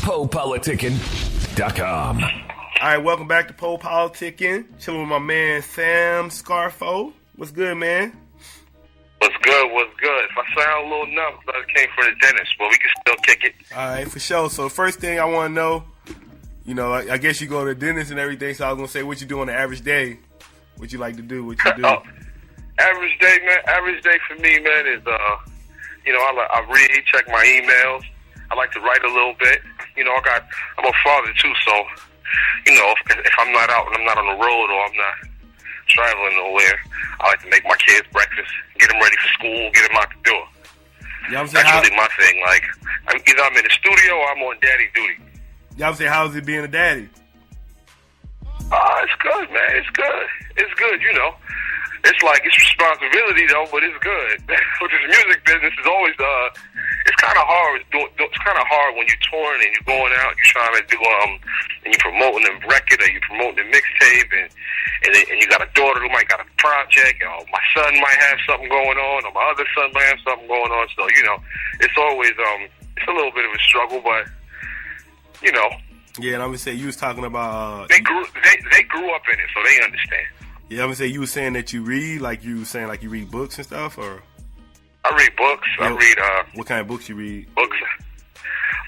PoPolitickin.com. All right, welcome back to Po Politickin. Chilling with my man Sam Scarfo. What's good, man? What's good? What's good? If I sound a little numb, I came from the dentist, but we can still kick it. All right, for sure. So first thing I want to know, you know, I guess you go to the dentist and everything, so I was going to say what you do on an average day. What you like to do, what you do. Average day, man. Average day for me, man, is, you know, I read, check my emails. I like to write a little bit. You know, I'm a father, too, so, you know, if I'm not out and I'm not on the road or I'm not traveling nowhere, I like to make my kids breakfast, get them ready for school, get them out the door. Yeah, that's really my thing. Like, either I'm in the studio or I'm on daddy duty. Y'all say, how's it being a daddy? It's good, man. It's good. It's good, you know. It's like, it's responsibility, though, but it's good. With this music business, is always, it's kind of hard. It's kind of hard when you're touring and you're going out, you're trying to do, and you're promoting a record or you're promoting a mixtape, and you got a daughter who might got a project, or my son might have something going on, or my other son might have something going on. So, you know, it's always, it's a little bit of a struggle, but, you know. Yeah, and I'm going to say, you was talking about... They grew up in it, so they understand. Yeah, I'm going to say, you were saying that you read, like you were saying, like you read books and stuff, or? I read books. Yeah, I read, what kind of books you read? Books.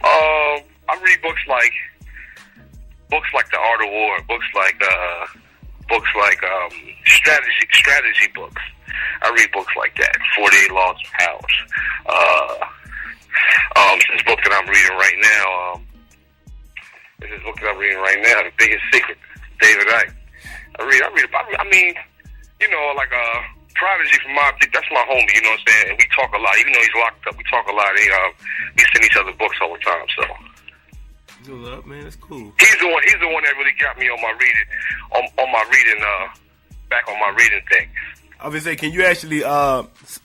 I read books like The Art of War, books like strategy books. I read books like that, 48 Laws of Powers. This book that I'm reading right now, The Biggest Secret, David Icke. I mean, you know, like Prodigy from that's my homie, you know what I'm saying? And we talk a lot. Even though he's locked up, we talk a lot. We send each other books all the time, so. Good luck, man. That's cool. He's the one that really got me on my reading, back on my reading thing. I was gonna say, can you actually,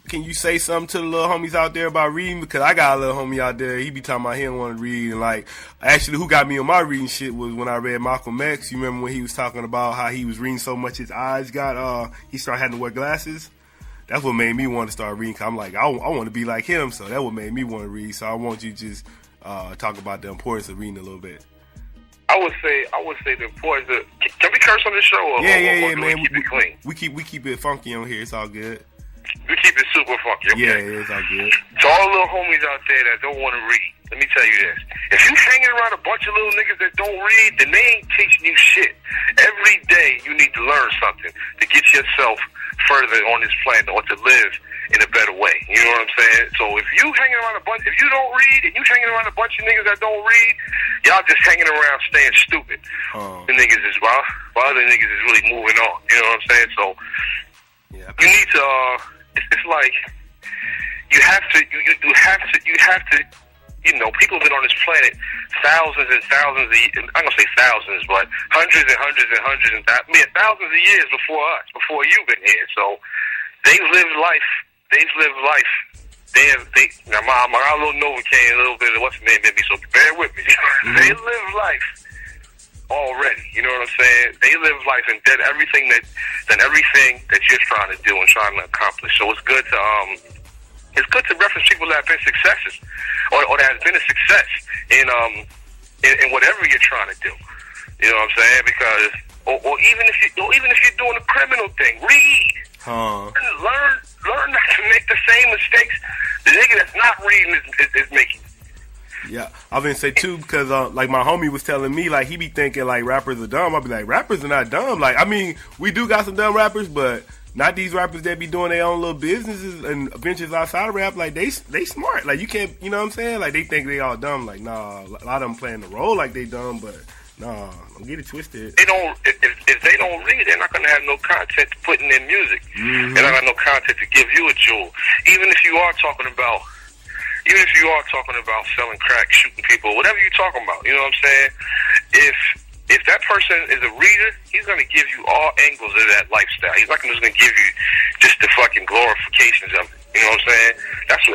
can you say something to the little homies out there about reading? Because I got a little homie out there, he be talking about he don't want to read. And like, actually, who got me on my reading shit was when I read Malcolm X. You remember when he was talking about how he was reading so much his eyes got, he started having to wear glasses? That's what made me want to start reading. Cause I'm like, I want to be like him. So that what made me want to read. So I want you to just talk about the importance of reading a little bit. I would say the importance of, can we curse on this show? Or man. We keep it clean. We keep it funky on here. It's all good. We keep it super funky. Okay? Yeah, it's all good. To all the little homies out there that don't want to read, let me tell you this: if you hanging around a bunch of little niggas that don't read, then they ain't teaching you shit. Every day you need to learn something to get yourself further on this planet or to live in a better way. You know what I'm saying? So if you hanging around if you don't read and you hanging around a bunch of niggas that don't read, y'all just hanging around staying stupid. The niggas is while other niggas is really moving on. You know what I'm saying? So yeah, you need to. It's like you have to. You know, people have been on this planet thousands and thousands of years. I'm gonna say thousands, but hundreds and hundreds and hundreds and thousands of years before us, before you've been here. So they've lived life. Now my little Novocaine, a little bit of what's the name in me, so bear with me. They live life already. You know what I'm saying? They live life and did everything that you're trying to do and trying to accomplish. So it's good to reference people that have been successes or that has been a success in whatever you're trying to do. You know what I'm saying? Because or even if you're doing a criminal thing, read. Learn not to make the same mistakes the nigga that's not reading is making. Yeah, I was gonna say too, because like my homie was telling me, like he be thinking like rappers are dumb. I'll be like, rappers are not dumb. Like, I mean, we do got some dumb rappers, but not these rappers that be doing their own little businesses and ventures outside of rap. Like they smart. Like you can't, you know what I'm saying? Like they think they all dumb. Like nah, a lot of them playing the role like they dumb, but nah, don't get it twisted. They don't. If they don't read, they're not gonna have no content to put in their music. They're not gonna have no content to give you a jewel. Even if you are talking about selling crack, shooting people, whatever you're talking about, you know what I'm saying? If that person is a reader, he's going to give you all angles of that lifestyle. He's not just going to give you just the fucking glorifications of it. You know what I'm saying? That's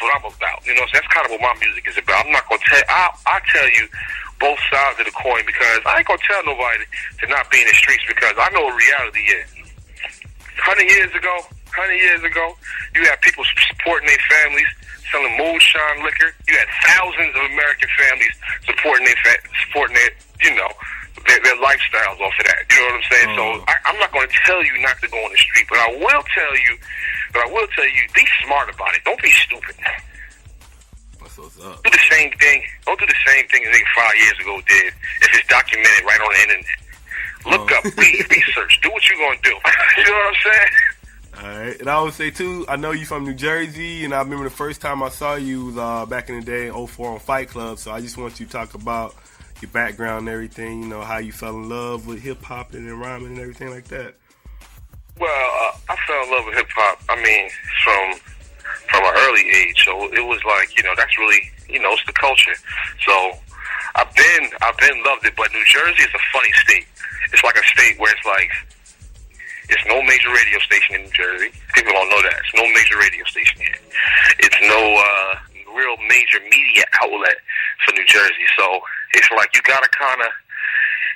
what I'm about. You know, so that's kind of what my music is about. I'm not going to tell. I'll tell you both sides of the coin because I ain't going to tell nobody to not be in the streets because I know what reality is. 100 years ago, you had people supporting their families, selling moonshine liquor. You had thousands of American families supporting their their lifestyles off of that. You know what I'm saying? So I'm not going to tell you not to go on the street, but I will tell you, be smart about it. Don't be stupid. What's up? Do the same thing. Don't do the same thing as they 5 years ago did. If it's documented right on the internet, look up, read, research, do what you're going to do. You know what I'm saying? All right, and I would say too, I know you from New Jersey, and I remember the first time I saw you was back in the day in '04 on Fight Klub. So I just want you to talk about your background and everything, you know, how you fell in love with hip-hop and rhyming and everything like that. Well, I fell in love with hip-hop, I mean, from an early age. So it was like, you know, that's really, you know, it's the culture. So I've been loved it, but New Jersey is a funny state. It's like a state where it's like, it's no major radio station in New Jersey. People don't know that. It's no major radio station here. It's no real major media outlet for New Jersey. So it's like you gotta kind of.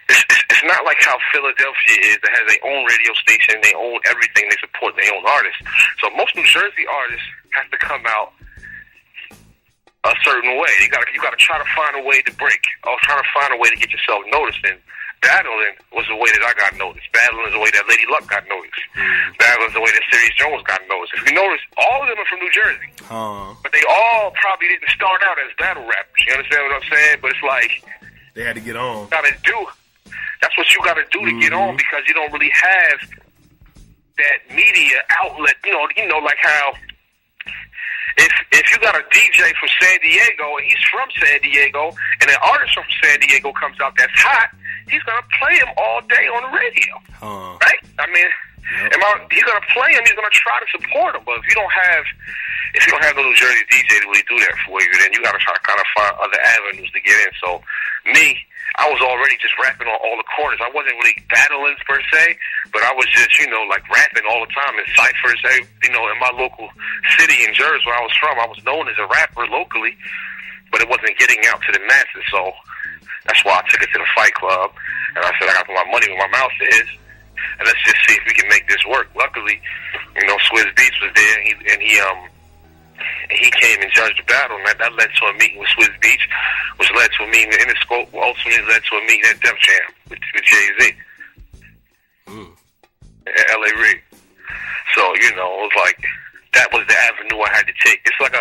It's not like how Philadelphia is that has their own radio station, they own everything, they support their own artists. So most New Jersey artists have to come out a certain way. You gotta try to find a way to break, or try to find a way to get yourself noticed. And battling was the way that I got noticed. Battling is the way that Lady Luck got noticed. Battling is the way that Sirius Jones got noticed. If you notice, all of them are from New Jersey. But they all probably didn't start out as battle rappers. You understand what I'm saying? But it's like, they had to get on. That's what you gotta do to get on, because you don't really have that media outlet. You know, like how if you got a DJ from San Diego and he's from San Diego, and an artist from San Diego comes out that's hot, he's gonna play him all day on the radio, right? I mean, he's gonna play him. He's gonna try to support him. But if you don't have no New Jersey DJ to really do that for you, then you gotta try to kind of find other avenues to get in. So me, I was already just rapping on all the corners. I wasn't really battling per se, but I was just, you know, like rapping all the time in ciphers. You know, in my local city in Jersey where I was from, I was known as a rapper locally, but it wasn't getting out to the masses. So that's why I took it to the Fight Klub, and I said I got to put my money where my mouth is, and let's just see if we can make this work. Luckily, you know, Swizz Beatz was there, and he came and judged the battle, and that led to a meeting with Swizz Beatz, which led to a meeting in the scope, ultimately led to a meeting at Def Jam with Jay-Z at L.A. Reid. So, you know, it was like, that was the avenue I had to take. It's like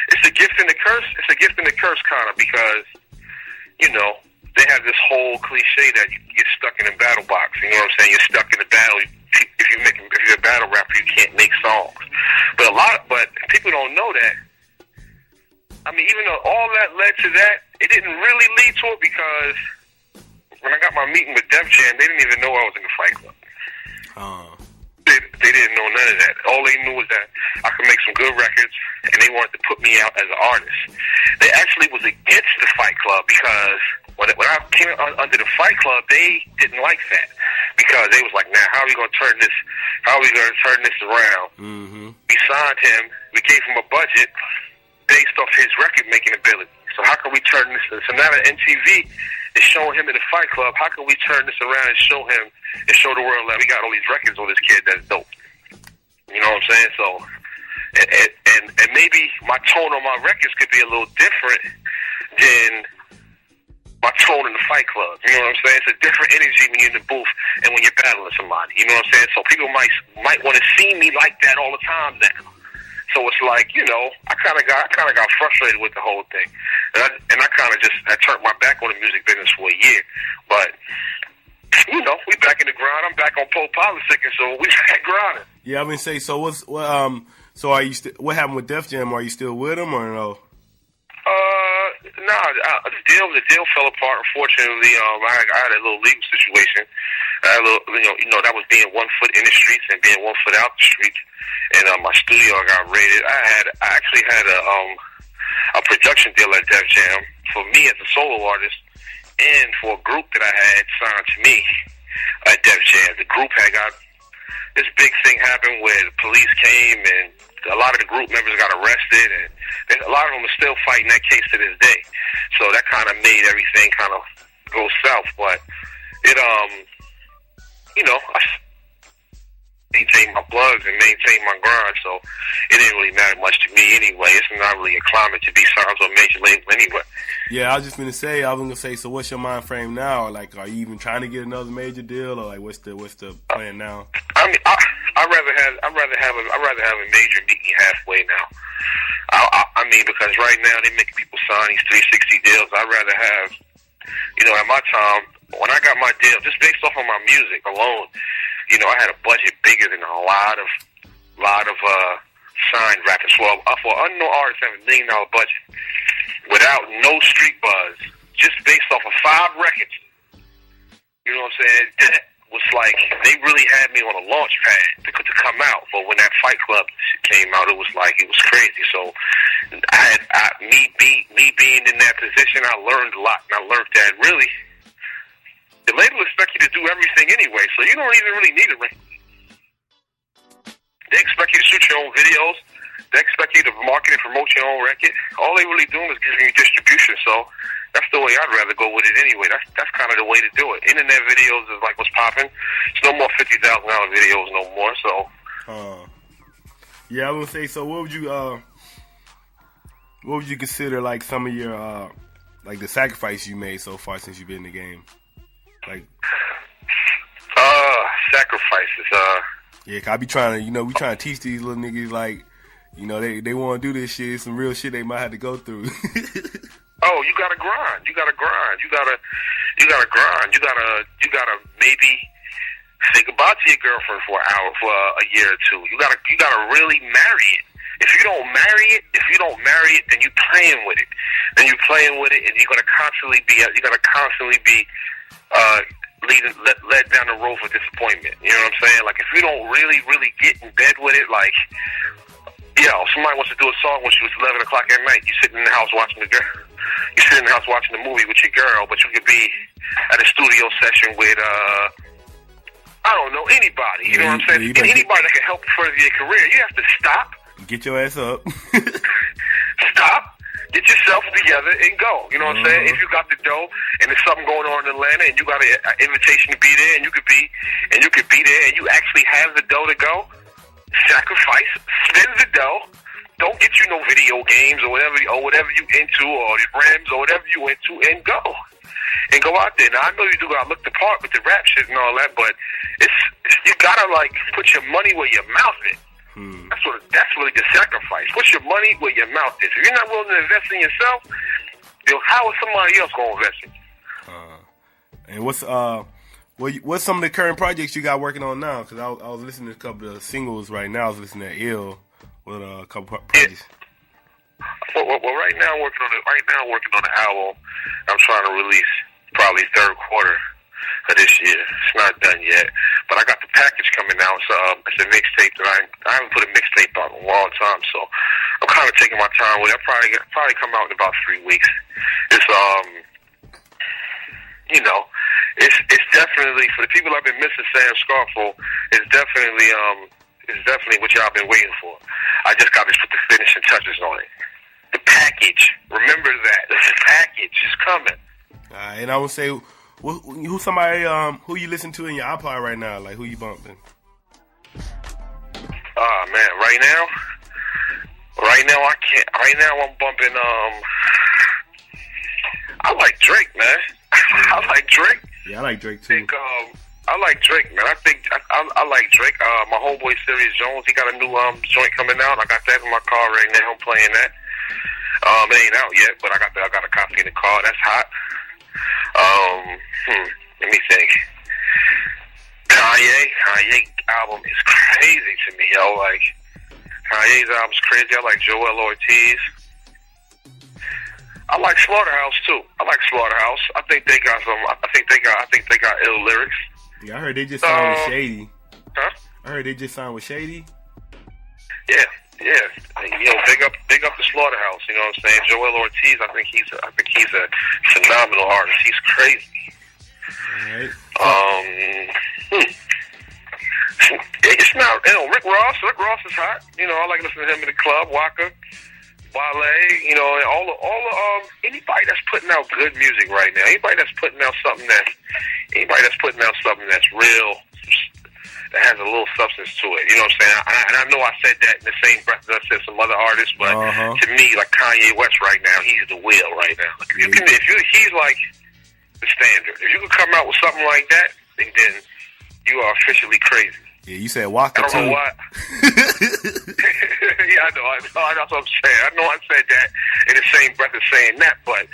it's a gift and a curse. It's a gift and a curse kind of, because, you know, they have this whole cliche that you get stuck in a battle box. You know what I'm saying? You're stuck in the battle. If you're a battle rapper, you can't make songs. But people don't know that. I mean, even though all that led to that, it didn't really lead to it, because when I got my meeting with Def Jam, they didn't even know I was in the Fight Klub. They didn't know none of that. All they knew was that I could make some good records, and they wanted to put me out as an artist. They actually was against the Fight Klub, because when I came under the Fight Klub, they didn't like that, because they was like, "Now, how are we going to turn this? How are we going to turn this around?" We signed him. We gave him a budget based off his record-making ability. So how can we turn this? So now that MTV is showing him in the Fight Klub, how can we turn this around and show him and show the world that we got all these records on this kid that's dope? You know what I'm saying? So, and maybe my tone on my records could be a little different than my tone in the Fight Klub. You know what I'm saying? It's a different energy when you're in the booth and when you're battling somebody. You know what I'm saying? So people might want to see me like that all the time now. So it's like, you know, I kind of got frustrated with the whole thing, and I kind of just turned my back on the music business for a year. But you know, we back in the grind. I'm back on Po Politickin, so we back grinding. Yeah, I mean, so so are you what happened with Def Jam? Are you still with them or no? The deal fell apart. Unfortunately, I had a little legal situation. I had a little, you know, that was being 1 foot in the streets and being 1 foot out the streets. And my studio got raided. I actually had a production deal at Def Jam for me as a solo artist, and for a group that I had signed to me at Def Jam. The group had got this big thing happened where the police came and a lot of the group members got arrested, and a lot of them are still fighting that case to this day. So that kind of made everything kind of go south. But it, you know, maintain my bloods and maintain my grind. So it didn't really matter much to me anyway. It's not really a climate to be signed to a major label anyway. Yeah, I was just gonna say. So what's your mind frame now? Like, are you even trying to get another major deal, or like, what's the plan now? I mean, I'd rather have a major meet me halfway now. I mean, because right now they make people sign these 360 deals. I'd rather have, at my time when I got my deal, just based off of my music alone, I had a budget bigger than a lot of signed rappers. For unknown artists, have $1 million budget without no street buzz, just based off of 5 records. You know what I'm saying? That was like they really had me on a launch pad to come out. But when that Fight Klub came out, it was crazy. So me being in that position, I learned a lot, and I learned that really the label expects you to do everything anyway, so you don't even really need a record. They expect you to shoot your own videos. They expect you to market and promote your own record. All they really doing is giving you distribution. So that's the way I'd rather go with it anyway. That's kind of the way to do it. Internet videos is like what's popping. It's no more $50,000 videos no more. So. Yeah, I would say. So, what would you consider like some of your like the sacrifice you made so far since you've been in the game? Like, sacrifices. Yeah, 'cause I be trying to, we trying to teach these little niggas like, they want to do this shit. Some real shit they might have to go through. Oh, you gotta grind. You gotta grind. You gotta grind. You gotta maybe say goodbye to your girlfriend for an hour, for a year or two. You gotta really marry it. If you don't marry it, then you're playing with it. And you're gonna constantly be led down the road for disappointment. You know what I'm saying? Like, if you don't really, really get in bed with it, like, somebody wants to do a song when she was 11 o'clock at night. You're sitting in the house watching the girl. You're sitting in the house watching the movie with your girl, but you could be at a studio session with, I don't know, anybody. You know what I'm saying? Anybody that can help further your career. You have to stop. Get your ass up. Stop. Get yourself together and go. You know what I'm saying? If you got the dough and there's something going on in Atlanta and you got an invitation to be there and you could be there and you actually have the dough to go, sacrifice, spend the dough. Don't get you no video games or whatever you into, or rims or whatever you into, and go out there. Now I know you do gotta look the part with the rap shit and all that, but you gotta like put your money where your mouth is. That's really the sacrifice. Put your money where your mouth is. If you're not willing to invest in yourself, how is somebody else going to invest in you? And what's some of the current projects you got working on now? Because I was listening to a couple of singles right now. I was listening to Ill with a couple projects. Well, right now I'm working on the album. I'm trying to release probably third quarter of this year. It's not done yet, but I got the package coming out. It's a mixtape that I haven't put a mixtape out in a long time, so I'm kind of taking my time with it. I'll probably come out in about 3 weeks. It's it's definitely, for the people I've been missing, Sam Scarfo, it's definitely what y'all been waiting for. I just got to put the finishing touches on it. The package, remember that. The package is coming. And I would say, who you listen to in your iPod right now? Like, who you bumping? Man, right now I can't. Right now I'm bumping. I like Drake, man. I like Drake. Yeah, I like Drake too. I like Drake, man. I think I like Drake. My homeboy Sirius Jones, he got a new joint coming out. I got that in my car right now. I'm playing that. It ain't out yet, but I got a copy in the car. That's hot. Let me think. Kanye album is crazy to me, yo. Like, Kanye's album's crazy. I like Joel Ortiz. I like Slaughterhouse too. I think they got some. I think they got ill lyrics. Yeah, I heard they just signed with Shady. Huh? I heard they just signed with Shady. Yeah. Big up the Slaughterhouse. You know what I'm saying? Joel Ortiz. I think he's a phenomenal artist. He's crazy. All right. It's not. Rick Ross. Rick Ross is hot. I like listening to him in the club. Waka, Wale. And all the anybody that's putting out good music right now. Anybody that's putting out something that's real. that has a little substance to it. You know what I'm saying? And I know I said that in the same breath as I said some other artists, but to me, like Kanye West right now, he's the wheel right now. Like, he's like the standard. If you could come out with something like that, then you are officially crazy. Yeah, you said Waka too. I don't know why. Yeah, I know. That's what I'm saying. I know I said that in the same breath as saying that, but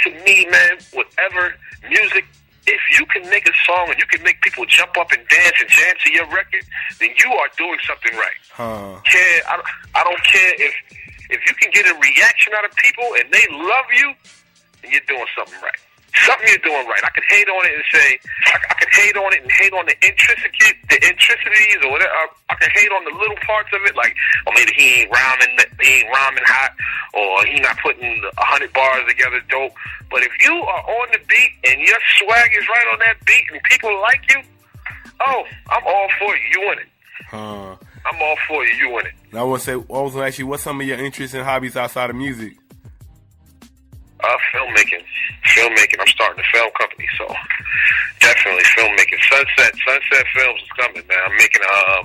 to me, man, whatever music, if you can make a song and you can make people jump up and dance and jam to your record, then you are doing something right. I don't care if you can get a reaction out of people and they love you, then you're doing something right. Something you're doing right. I could hate on it and say, I could hate on it and hate on the intricacies or whatever. I could hate on the little parts of it, like, or maybe he ain't rhyming hot, or he not putting 100 bars together dope. But if you are on the beat and your swag is right on that beat and people like you, oh, I'm all for you. You win it. I'm all for you. You win it. I was going to ask you, what's some of your interests and hobbies outside of music? Filmmaking. I'm starting a film company, so definitely filmmaking. Sunset Films is coming, man. I'm making I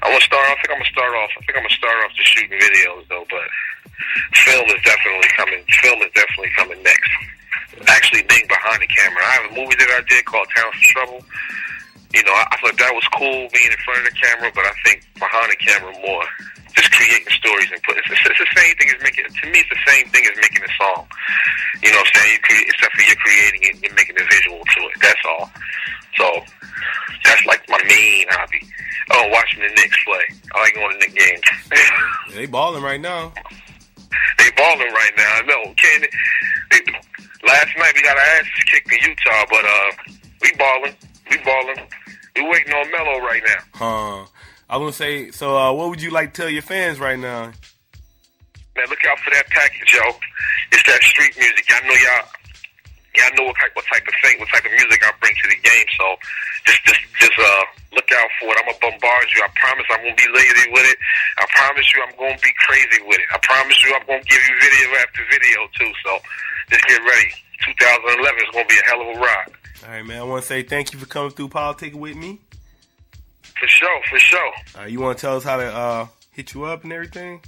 think I'm gonna start off just shooting videos though, but film is definitely coming next. Actually being behind the camera. I have a movie that I did called Talent for Trouble. You know, I thought that was cool being in front of the camera, but I think behind the camera more. Just creating stories and it's the same thing as making. To me, it's the same thing as making a song. You know what I'm saying? Except for you're creating it, you're making a visual to it. That's all. So that's like my main hobby. Oh, watching the Knicks play. I like going to Knicks games. They balling right now. I know. Last night we got our asses kicked in Utah, but we balling. We waiting on Melo right now. I was going to say, so what would you like to tell your fans right now? Man, look out for that package, yo. It's that street music. Y'all know what type of music I bring to the game. So just look out for it. I'm gonna bombard you. I promise I won't be lazy with it. I promise you I'm gonna be crazy with it. I promise you I'm gonna give you video after video too. So just get ready. 2011 is gonna be a hell of a ride. All right, man. I want to say thank you for coming through Politickin with me. For sure. You want to tell us how to hit you up and everything?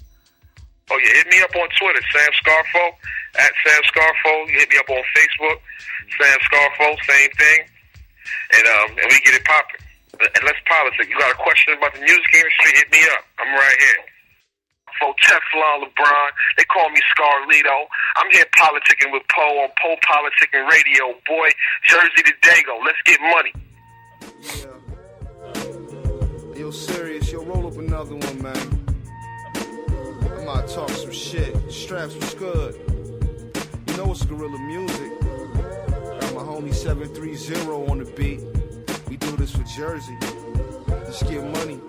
Oh, yeah, hit me up on Twitter, Sam Scarfo, at Sam Scarfo. You hit me up on Facebook, Sam Scarfo, same thing. And we get it popping. And let's politic. You got a question about the music industry, hit me up. I'm right here. For Teflon LeBron, they call me Scarlito. I'm here politicking with Po on Po Politickin Radio. Boy, Jersey to Dago. Let's get money. Yeah. Yo, serious. Yo, roll up another one, man. I might talk some shit. Straps was good. You know it's guerrilla music. Got my homie 730 on the beat. We do this for Jersey. Let's get money.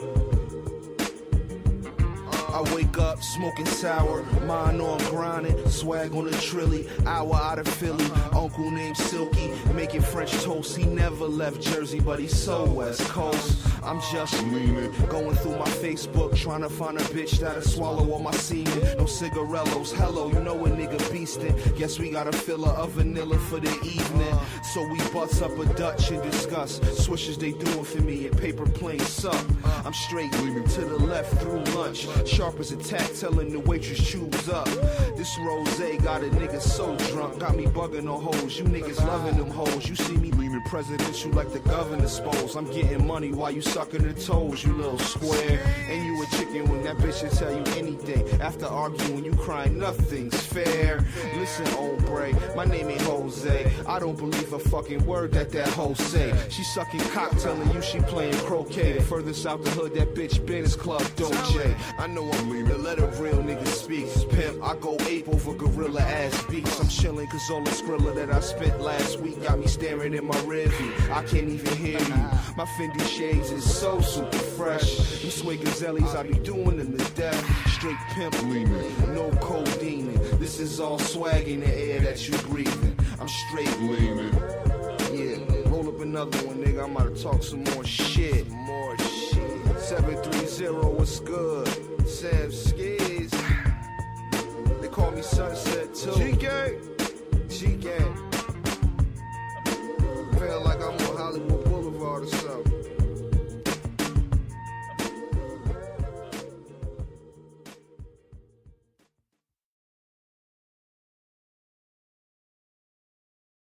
I wake up smoking sour, mind on grinding, swag on the trilly, hour out of Philly, uncle named Silky, making French toast. He never left Jersey, but he's so West Coast. I'm just leaning, going through my Facebook, trying to find a bitch that'll swallow all my semen. No cigarellos, hello, you know a nigga beastin'. Guess we got a filler of vanilla for the evening. So we bust up a Dutch and discuss swishes they doing for me and paper planes suck. I'm straight leaning to the left through lunch, sharp as a tack, telling the waitress choose up. This rosé got a nigga so drunk, got me bugging on hoes. You niggas loving them hoes. You see me leaning presidential like the governor spose. I'm getting money while you sucking the toes, you little square. And you a chicken when that bitch will tell you anything. After arguing, you crying, nothing's fair. Listen, hombre, my name ain't Jose. I don't believe a fucking word that hoe say. She sucking cock, telling you she playing croquet. Furthest out the hood, that bitch Ben's Club Dolce. I know I'm leaving, let a real nigga speak. Pimp, I go ape over gorilla ass beats. I'm chilling cause all the Skrilla that I spent last week got me staring in my rear view. I can't even hear you. My Fendi shades is so super fresh. You sway gazellies, I be doing in the death. Straight pimp leaning, no codeine. This is all swag in the air that you breathing. I'm straight leaning. Yeah, roll up another one, nigga. I'm about to talk some more shit. 730, what's good? Sam Skis. They call me Sunset too. G-Gang.